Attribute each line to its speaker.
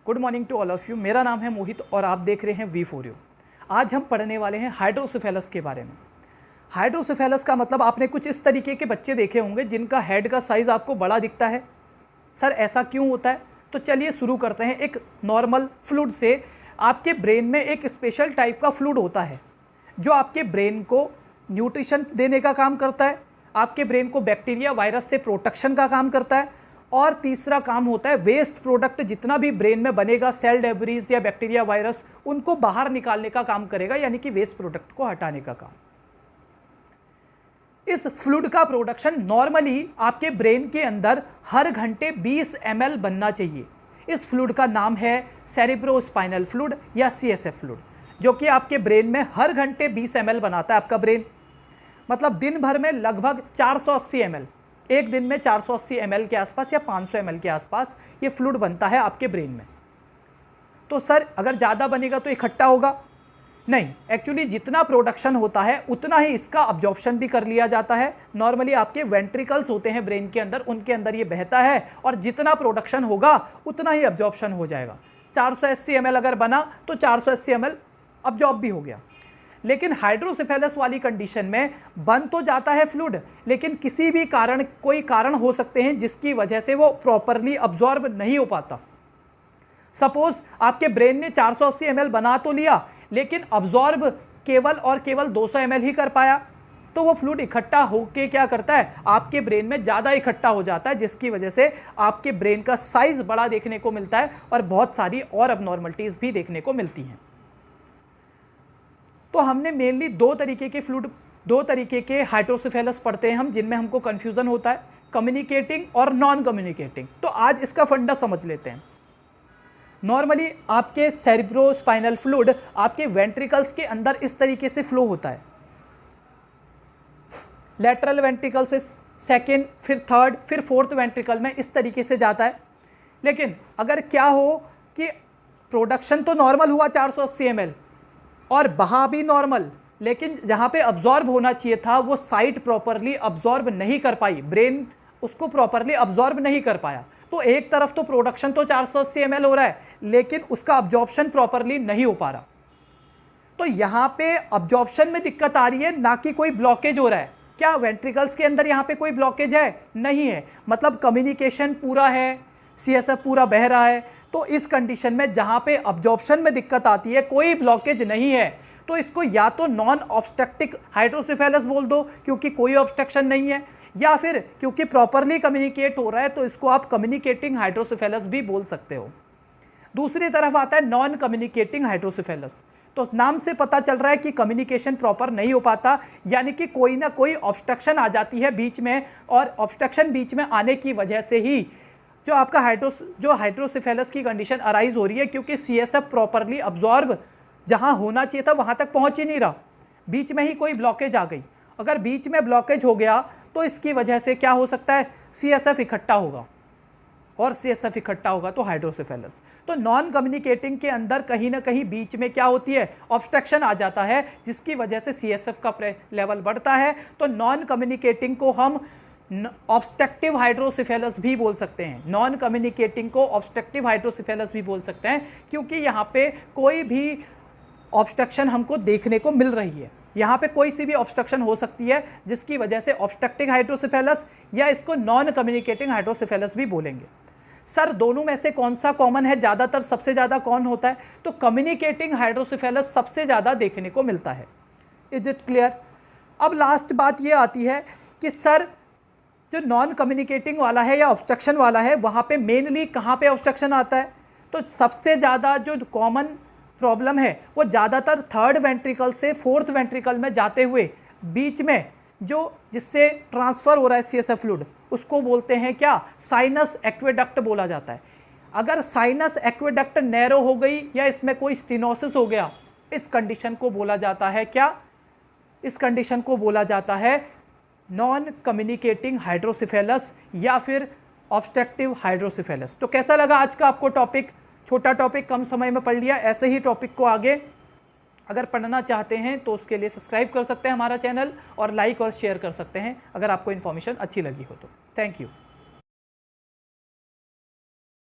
Speaker 1: Good morning to all of you. मेरा नाम है मोहित और आप देख रहे हैं V4U। आज हम पढ़ने वाले हैं हाइड्रोसेफेलस के बारे में। हाइड्रोसेफेलस का मतलब आपने कुछ इस तरीके के बच्चे देखे होंगे जिनका हेड का साइज़ आपको बड़ा दिखता है। सर ऐसा क्यों होता है? तो चलिए शुरू करते हैं एक नॉर्मल फ्लूइड से। आपके ब्रेन में एक स्पेशल टाइप का फ्लूइड होता है जो आपके ब्रेन को न्यूट्रिशन देने का काम करता है, आपके ब्रेन को बैक्टीरिया वायरस से प्रोटेक्शन का काम करता है, और तीसरा काम होता है वेस्ट प्रोडक्ट जितना भी ब्रेन में बनेगा, सेल डेब्रीज या बैक्टीरिया वायरस, उनको बाहर निकालने का काम करेगा, यानी कि वेस्ट प्रोडक्ट को हटाने का काम। इस फ्लूइड का प्रोडक्शन नॉर्मली आपके ब्रेन के अंदर हर घंटे 20 ml बनना चाहिए। इस फ्लूइड का नाम है सेरेब्रोस्पाइनल फ्लूइड या CSF फ्लूइड, जो कि आपके ब्रेन में हर घंटे 20 ml बनाता है आपका ब्रेन। मतलब दिन भर में लगभग 480 ml, एक दिन में 480 ml के आसपास या 500 ml के आसपास ये फ्लूइड बनता है आपके ब्रेन में। तो सर अगर ज़्यादा बनेगा तो इकट्ठा होगा? नहीं, एक्चुअली जितना प्रोडक्शन होता है उतना ही इसका अब्जॉर्प्शन भी कर लिया जाता है। नॉर्मली आपके वेंट्रिकल्स होते हैं ब्रेन के अंदर, उनके अंदर ये बहता है और जितना प्रोडक्शन होगा उतना ही अब्जॉर्प्शन हो जाएगा। 480 ml अगर बना तो 480 ml अब्जॉर्ब भी हो गया। लेकिन हाइड्रोसेफेलस वाली कंडीशन में बन तो जाता है फ्लूइड, लेकिन किसी भी कारण, कोई कारण हो सकते हैं जिसकी वजह से वो प्रॉपरली अब्जॉर्ब नहीं हो पाता। सपोज आपके ब्रेन ने 480 ml बना तो लिया, लेकिन अब्जॉर्ब केवल और केवल 200 ml ही कर पाया, तो वो फ्लूइड इकट्ठा होके क्या करता है, आपके ब्रेन में ज़्यादा इकट्ठा हो जाता है, जिसकी वजह से आपके ब्रेन का साइज बड़ा देखने को मिलता है और बहुत सारी और अबनॉर्मलिटीज़ भी देखने को मिलती हैं। तो हमने मेनली दो तरीके के हाइड्रोसेफेलस पढ़ते हैं हम, जिनमें हमको कन्फ्यूज़न होता है, कम्युनिकेटिंग और नॉन कम्युनिकेटिंग। तो आज इसका फंडा समझ लेते हैं। नॉर्मली आपके सेरेब्रोस्पाइनल फ्लूइड आपके वेंट्रिकल्स के अंदर इस तरीके से फ्लो होता है। लेटरल वेंट्रिकल से सेकेंड, फिर थर्ड, फिर फोर्थ वेंट्रिकल में इस तरीके से जाता है। लेकिन अगर क्या हो कि प्रोडक्शन तो नॉर्मल हुआ 480 ml और बहा भी नॉर्मल, लेकिन जहाँ पे अब्जॉर्ब होना चाहिए था वो साइट प्रॉपरली अब्जॉर्ब नहीं कर पाई, ब्रेन उसको प्रॉपरली अब्जॉर्ब नहीं कर पाया। तो एक तरफ तो प्रोडक्शन तो 480 ml हो रहा है, लेकिन उसका अब्जॉर्प्शन प्रॉपरली नहीं हो पा रहा। तो यहाँ पे अब्जॉर्प्शन में दिक्कत आ रही है, ना कि कोई ब्लॉकेज हो रहा है। क्या वेंट्रिकल्स के अंदर यहाँ पे कोई ब्लॉकेज है? नहीं है। मतलब कम्युनिकेशन पूरा है, CSF पूरा बह रहा है। तो इस कंडीशन में जहाँ पे अब्जॉर्प्शन में दिक्कत आती है, कोई ब्लॉकेज नहीं है, तो इसको या तो नॉन ऑब्स्ट्रक्टिव हाइड्रोसेफेलस बोल दो क्योंकि कोई ऑब्स्ट्रक्शन नहीं है, या फिर क्योंकि प्रॉपरली कम्युनिकेट हो रहा है तो इसको आप कम्युनिकेटिंग हाइड्रोसेफेलस भी बोल सकते हो। दूसरी तरफ आता है नॉन कम्युनिकेटिंग हाइड्रोसेफेलस। तो नाम से पता चल रहा है कि कम्युनिकेशन प्रॉपर नहीं हो पाता, यानी कि कोई ना कोई ऑब्स्ट्रक्शन आ जाती है बीच में, और ऑब्स्ट्रक्शन बीच में आने की वजह से ही जो आपका हाइड्रोसेफेलस की कंडीशन अराइज हो रही है, क्योंकि CSF प्रॉपरली अब्जॉर्ब जहां होना चाहिए था वहां तक पहुंच ही नहीं रहा, बीच में ही कोई ब्लॉकेज आ गई। अगर बीच में ब्लॉकेज हो गया तो इसकी वजह से क्या हो सकता है, CSF इकट्ठा होगा, और CSF इकट्ठा होगा तो हाइड्रोसेफेलस। तो नॉन कम्युनिकेटिंग के अंदर कहीं ना कहीं बीच में क्या होती है, ऑब्स्ट्रक्शन आ जाता है, जिसकी वजह से CSF का लेवल बढ़ता है। तो नॉन कम्युनिकेटिंग को हम ऑब्स्ट्रक्टिव हाइड्रोसेफेलस भी बोल सकते हैं, नॉन कम्युनिकेटिंग को ऑब्स्ट्रक्टिव हाइड्रोसेफेलस भी बोल सकते हैं, क्योंकि यहाँ पे कोई भी ऑब्स्ट्रक्शन हमको देखने को मिल रही है। यहाँ पे कोई सी भी ऑब्स्ट्रक्शन हो सकती है, जिसकी वजह से ऑब्स्ट्रक्टिव हाइड्रोसेफेलस या इसको नॉन कम्युनिकेटिंग हाइड्रोसेफेलस भी बोलेंगे। सर दोनों में से कौन सा कॉमन है, ज़्यादातर सबसे ज़्यादा कौन होता है? तो कम्युनिकेटिंग हाइड्रोसेफेलस सबसे ज़्यादा देखने को मिलता है। Is it clear? अब लास्ट बात ये आती है कि सर जो नॉन कम्युनिकेटिंग वाला है या ऑब्स्ट्रक्शन वाला है, वहाँ पे मेनली कहाँ पे ऑब्स्ट्रक्शन आता है? तो सबसे ज़्यादा जो कॉमन प्रॉब्लम है वो ज़्यादातर थर्ड वेंट्रिकल से फोर्थ वेंट्रिकल में जाते हुए बीच में जो जिससे ट्रांसफ़र हो रहा है CSF फ्लूइड, उसको बोलते हैं क्या, साइनस एक्वेडक्ट बोला जाता है। अगर साइनस एक्वेडक्ट नैरो हो गई या इसमें कोई स्टेनोसिस हो गया, इस कंडीशन को बोला जाता है क्या, इस कंडीशन को बोला जाता है नॉन कम्युनिकेटिंग हाइड्रोसेफेलस या फिर ऑब्स्ट्रक्टिव हाइड्रोसेफेलस। तो कैसा लगा आज का आपको टॉपिक? छोटा टॉपिक, कम समय में पढ़ लिया। ऐसे ही टॉपिक को आगे अगर पढ़ना चाहते हैं तो उसके लिए सब्सक्राइब कर सकते हैं हमारा चैनल, और लाइक और शेयर कर सकते हैं अगर आपको इन्फॉर्मेशन अच्छी लगी हो तो। Thank you.